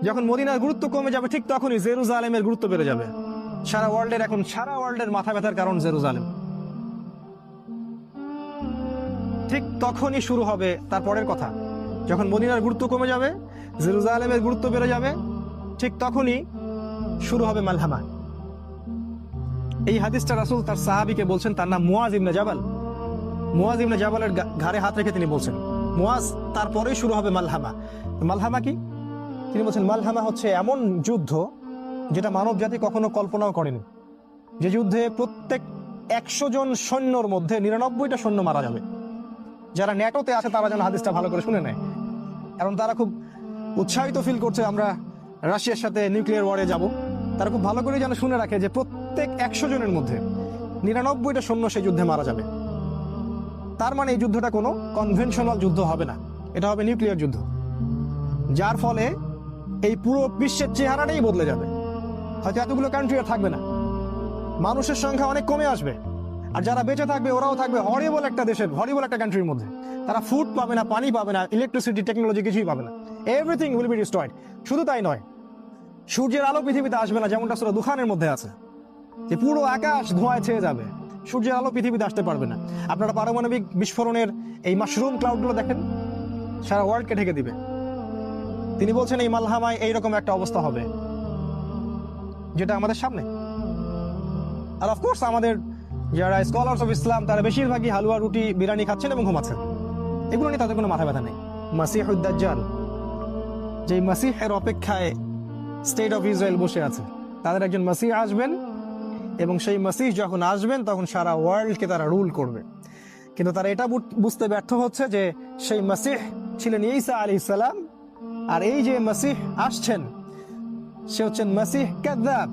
যখন মদিনার গুরুত্ব কমে যাবে ঠিক তখনই জেরুজালেমের গুরুত্ব বেড়ে যাবে। সারা ওয়ার্ল্ডের মাথা ব্যথার কারণ জেরুজালেম। ঠিক তখনই শুরু হবে তারপরের কথা, যখন মদিনার গুরুত্ব কমে যাবে, জেরুজালেমের গুরুত্ব বেড়ে যাবে, ঠিক তখনই শুরু হবে মালহামা। এই হাদিসটা রাসূল তার সাহাবীকে বলছেন, তার নাম মুয়াজ ইবনে জাবাল। মুয়াজ ইবনে জাবালের ঘাড়ে হাত রেখে তিনি বলছেন, মুয়াজ, তারপরেই শুরু হবে মালহামা। মালহামা কি? তিনি বলছেন, মালহামা হচ্ছে এমন যুদ্ধ যেটা মানব জাতি কখনো কল্পনাও করেনি। যে যুদ্ধে প্রত্যেক 100 জন সৈন্যর মধ্যে 99টা সৈন্য মারা যাবে। যারা ন্যাটোতে আছে তারা যেন হাদিসটা ভালো করে শুনে নেয়, কারণ তারা খুব উৎসাহিত ফিল করছে আমরা রাশিয়ার সাথে নিউক্লিয়ার ওয়ারে যাব। তারা খুব ভালো করে যেন শুনে রাখে যে প্রত্যেক 100 জনের মধ্যে 99টা সৈন্য সেই যুদ্ধে মারা যাবে। তার মানে এই যুদ্ধটা কোনো কনভেনশনাল যুদ্ধ হবে না, এটা হবে নিউক্লিয়ার যুদ্ধ, যার ফলে এই পুরো বিশ্বের চেহারাটাই বদলে যাবে। হয়তো এতগুলো কান্ট্রি আর থাকবে না, মানুষের সংখ্যা অনেক কমে আসবে, আর যারা বেঁচে থাকবে ওরাও থাকবে হরিবল একটা দেশের, হরিবল একটা কান্ট্রির মধ্যে। তারা ফুড পাবে না, পানি পাবে না, ইলেকট্রিসিটি, টেকনোলজি কিছুই পাবে না। Everything will be destroyed. শুধু তাই নয়, সূর্যের আলো পৃথিবীতে আসবে না, যেমনটা সূরা দুখানের মধ্যে আছে যে পুরো আকাশ ধোঁয়ায় ছেয়ে যাবে, সূর্যের আলো পৃথিবীতে আসতে পারবে না। আপনারা পারমাণবিক বিস্ফোরণের এই মাশরুম ক্লাউডগুলো দেখেন, সারা ওয়ার্ল্ডকে ঢেকে দিবে। তিনি বলছেন এই মালহামায় এইরকম একটা অবস্থা হবে যেটা আমাদের সামনে। আর অফকোর্স আমাদের যারা স্কলার্স অফ ইসলাম তারা বেশিরভাগই হালুয়া, রুটি, বিরিয়ানি খাচ্ছেন এবং ঘুমাচ্ছেন। এগুলো নিয়ে তাদের কোনো মাথা ব্যথা নেই। মাসিহুদ দাজ্জাল, যে মাসিহের অপেক্ষায় স্টেট অফ ইসরায়েল বসে আছে, তাদের একজন মাসিহ আসবেন, এবং সেই মাসিহ যখন আসবেন তখন সারা ওয়ার্ল্ডকে তারা রুল করবে। কিন্তু তারা এটা বুঝতে ব্যর্থ হচ্ছে যে সেই মাসিহ ছিলেন ঈসা আলাইহিস সালাম, আর এই যে মাসিহ আসছেন সে হচ্ছেন মাসিহ কাযযাব,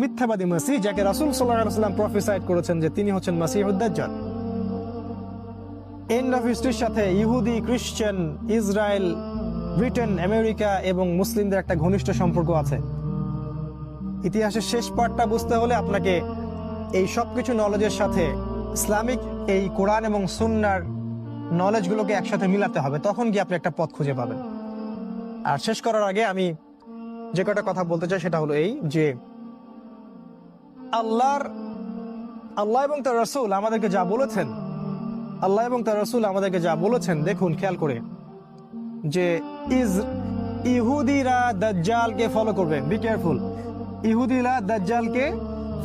মিথ্যাবাদী মাসিহ, যাকে রাসূল সাল্লাল্লাহু আলাইহি ওয়াসাল্লাম প্রফেসাইড করেছেন যে তিনি হচ্ছেন মাসিহুদ দাজ্জাল। এন্ড অফ হিস্ট্রির সাথে ইহুদি, খ্রিস্টান, ইসরায়েল, ব্রিটেন, আমেরিকা এবং মুসলিমদের একটা ঘনিষ্ঠ সম্পর্ক আছে। ইতিহাসের শেষ পার্টটা বুঝতে হলে আপনাকে এই সবকিছু নলেজের সাথে ইসলামিক এই কোরআন এবং সুন্নাহর নলেজগুলোকে একসাথে মিলাতে হবে, তখন গিয়ে আপনি একটা পথ খুঁজে পাবেন। আর শেষ করার আগে আমি যে কটা কথা বলতে চাই সেটা হলো এই যে আল্লাহ এবং তার রাসূল আমাদেরকে যা বলেছেন, আল্লাহ এবং তার রাসূল আমাদেরকে যা বলেছেন, দেখুন খেয়াল করে, যে ইহুদিরা দাজ্জালকে ফলো করবে। বি কেয়ারফুল, ইহুদিরা দাজ্জালকে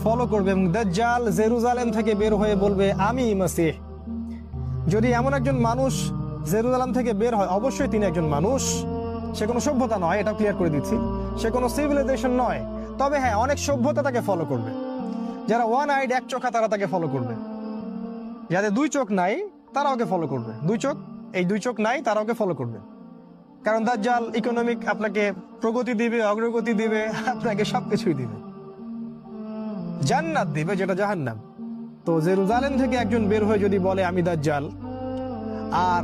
ফলো করবে এবং দাজ্জাল জেরুজালেম থেকে বের হয়ে বলবে আমি মাসিহ। যদি এমন একজন মানুষ জেরুজালেম থেকে বের হয়, অবশ্যই তিনি একজন মানুষ, সে কোনো সভ্যতা নয়, এটা ক্লিয়ার করে দিচ্ছি। সে কোনো সিভিলাইজেশন নয়, তবে হ্যাঁ অনেক সভ্যতা তাকে ফলো করবে। যারা ওয়ান আইড, এক চোখা, তারা তাকে ফলো করবে। যাদের দুই চোখ নাই তারা ওকে ফলো করবে। দুই চোখ নাই তারা ওকে ফলো করবে, কারণ দাজ্জাল ইকোনমিক আপনাকে প্রগতি দিবে, অগ্রগতি দিবে, আপনাকে সবকিছুই দিবে, জান্নাত দিবে যেটা জাহান্নাম। তো জেরুজালেম থেকে একজন বের হয়ে যদি বলে আমি দাজ্জাল, আর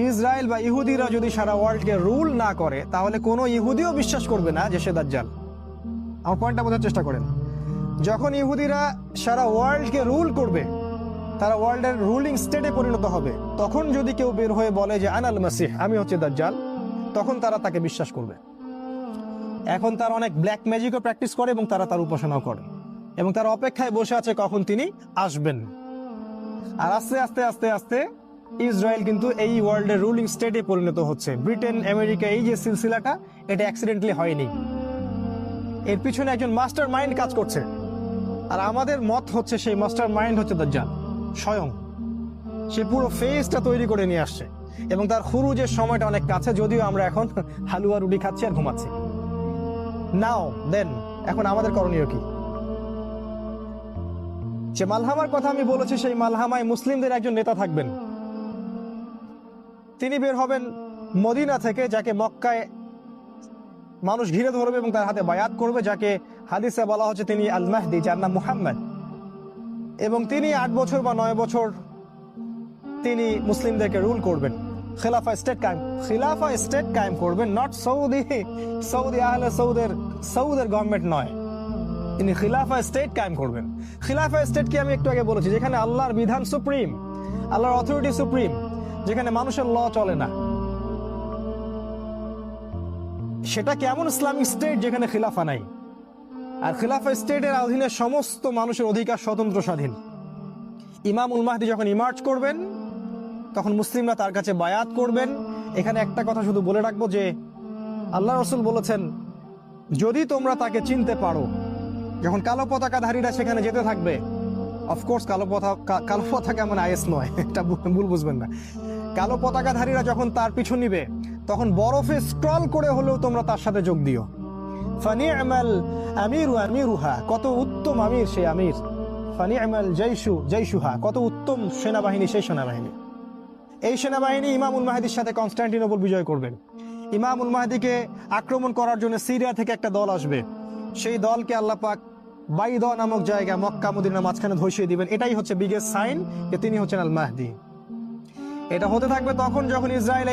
ইসরায়েল বা ইহুদিরা যদি সারা ওয়ার্ল্ডকে রুল না করে, তাহলে কোনো ইহুদিও বিশ্বাস করবে না যে সে দাজ্জাল। আমার পয়েন্টটা বোঝার চেষ্টা করেন। যখন ইহুদিরা সারা ওয়ার্ল্ডকে রুল করবে, তারা ওয়ার্ল্ডের রুলিং স্টেটে পরিণত হবে, তখন যদি কেউ বের হয়ে বলে যে আনাল মাসিহ, আমি হচ্ছে দাজ্জাল, তখন তারা তাকে বিশ্বাস করবে। এখন তারা অনেক ব্ল্যাক ম্যাজিকও প্র্যাকটিস করে এবং তারা তার উপাসনাও করে, এবং তারা অপেক্ষায় বসে আছে কখন তিনি আসবেন। আর আস্তে আস্তে আস্তে আস্তে ইসরায়েল কিন্তু এই ওয়ার্ল্ডের রুলিং স্টেটে পরিণত হচ্ছে। ব্রিটেন, আমেরিকা, এই যে সিলসিলাটা, এটা অ্যাক্সিডেন্টালি হয়নি, এর পিছনে একজন মাস্টার মাইন্ড কাজ করছে। আর আমাদের মত হচ্ছে সেই মাস্টার মাইন্ড হচ্ছে দাজ্জাল স্বয়ং। সে পুরো ফেসটা তৈরি করে নিয়ে আসছে, এবং তার খুরুজের সময়টা অনেক কাছে, যদিও আমরা এখন হালুয়া, রুটি খাচ্ছি আর ঘুমাচ্ছি। নাও দেন, এখন আমাদের করণীয় কি? যে মালহামার কথা আমি বলেছি, সেই মালহামায় মুসলিমদের একজন নেতা থাকবেন। তিনি বের হবেন মদিনা থেকে, যাকে মক্কায় মানুষ ঘিরে ধরবে এবং তার হাতে বায়াত করবে, যাকে হাদিসে বলা হচ্ছে তিনি আল মাহদি, যার নাম মুহাম্মদ। এবং তিনি 8 বছর বা 9 বছর তিনি মুসলিমদেরকে রুল করবেন। খিলাফা স্টেট কায়েম করবেন, নট সৌদি আহলে সৌদের গভর্নমেন্ট নয়, তিনি খিলাফা স্টেট কায়েম করবেন। খিলাফা স্টেট কি আমি একটু আগে বলেছি, যেখানে আল্লাহর বিধান সুপ্রিম, আল্লাহর অথরিটি সুপ্রিম, যেখানে মানুষের ল চলে না। সেটা কেমন ইসলামিক স্টেট যেখানে খিলাফা নাই? আর খিলাফা স্টেটের অধীনে সমস্ত মানুষের অধিকার স্বতন্ত্র স্বাধীন। ইমামুল মাহদি যখন ইমার্জ করবেন তখন মুসলিমরা তার কাছে বায়াত করবেন। এখানে একটা কথা শুধু বলে রাখবো যে আল্লাহ রসুল বলেছেন, যদি তোমরা তাকে চিনতে পারো, যখন কালো পতাকাধারীরা সেখানে যেতে থাকবে, অফকোর্স কালো পতাকা মানে আইএস নয়, এটা ভুল বুঝবেন না। কালো পতাকাধারীরা যখন তার পিছু নিবে তখন বরফে স্ক্রল করে হলেও তোমরা তার সাথে যোগ দিও। ফানি'মাল আমিরু আমিরুহা, কত উত্তম আমির সেই আমির। ফানি'মাল জাইশুহা, কত উত্তম সেনাবাহিনী সেই সেনাবাহিনী। এই সেনাবাহিনী ইমামুল মাহদির সাথে কনস্টান্টিনোপল বিজয় করবেন। ইমামুল মাহদিকে আক্রমণ করার জন্য সিরিয়া থেকে একটা দল আসবে। সেই দলকে আল্লাহ পাক বাইদা নামক জায়গা মক্কা মদিনার মাঝখানে ধসিয়ে দিবেন। এটাই হচ্ছে বিগেস্ট সাইন যে তিনি হচ্ছেন আল মাহদি। এটা হতে থাকবে তখন যখন ইসরায়েল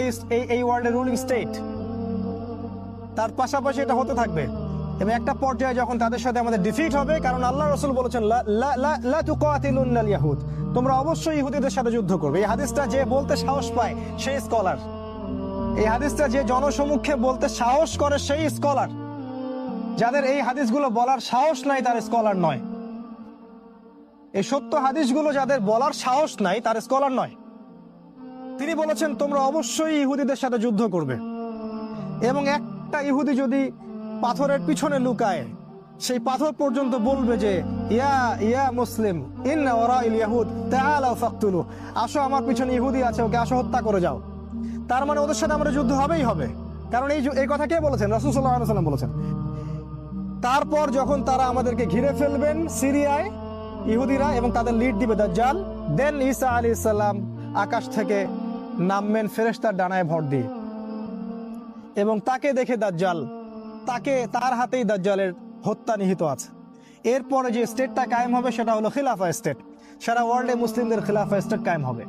এই ওয়ার্ল্ডের রুলিং স্টেট, তার পাশাপাশি এটা হতে থাকবে। এবং একটা পর্যায়ে যখন তাদের সাথে আমাদের ডিফিট হবে, কারণ আল্লাহ রাসূল বলেছেন লা তুকাতিলুনাল ইয়াহুদ, তোমরা অবশ্যই ইহুদিদের সাথে যুদ্ধ করবে। এই হাদিসটা যে বলতে সাহস পায় সেই স্কলার, এই হাদিসটা যে জনসমক্ষে বলতে সাহস করে সেই স্কলার। যাদের এই হাদিসগুলো বলার সাহস নাই তার স্কলার নয়। এই সত্য হাদিসগুলো যাদের বলার সাহস নাই তার স্কলার নয়। তিনি বলেছেন তোমরা অবশ্যই ইহুদিদের সাথে যুদ্ধ করবে, এবং একটা ইহুদি যদি পাথরের পিছনে লুকায়, সেই পাথর পর্যন্ত বলবে যে ইয়া ইয়া মুসলিম ইন্না ওয়ারাইল ইয়াহুদ তাআলাউ ফাকতুলু, আসো আমার পিছনে ইহুদি আছে, ওকে আসো হত্যা করে যাও। তার মানে ওদের সাথে আমাদের যুদ্ধ হবেই হবে। কারণ এই কথা কে বলেছেন? রাসূল সাল্লাল্লাহু আলাইহি ওয়াসাল্লাম বলেছেন। তারপর যখন তারা আমাদেরকে ঘিরে ফেলবেন সিরিয়ায় ইহুদিরা, এবং তাদের লিড দিবে দাজ্জাল, দেন ঈসা আলাইহিস সালাম আকাশ থেকে নামবেন ফেরেশতার ডানায় ভর দিয়ে, এবং তাকে দেখে দাজ্জাল, তার হাতেই দাজ্জালের হত্যা নিহিত আছে। এরপরে যে স্টেটটা কায়েম হবে সেটা হলো খিলাফা স্টেট। সারা ওয়ার্ল্ডে মুসলিমদের খিলাফা স্টেট কায়েম হবে।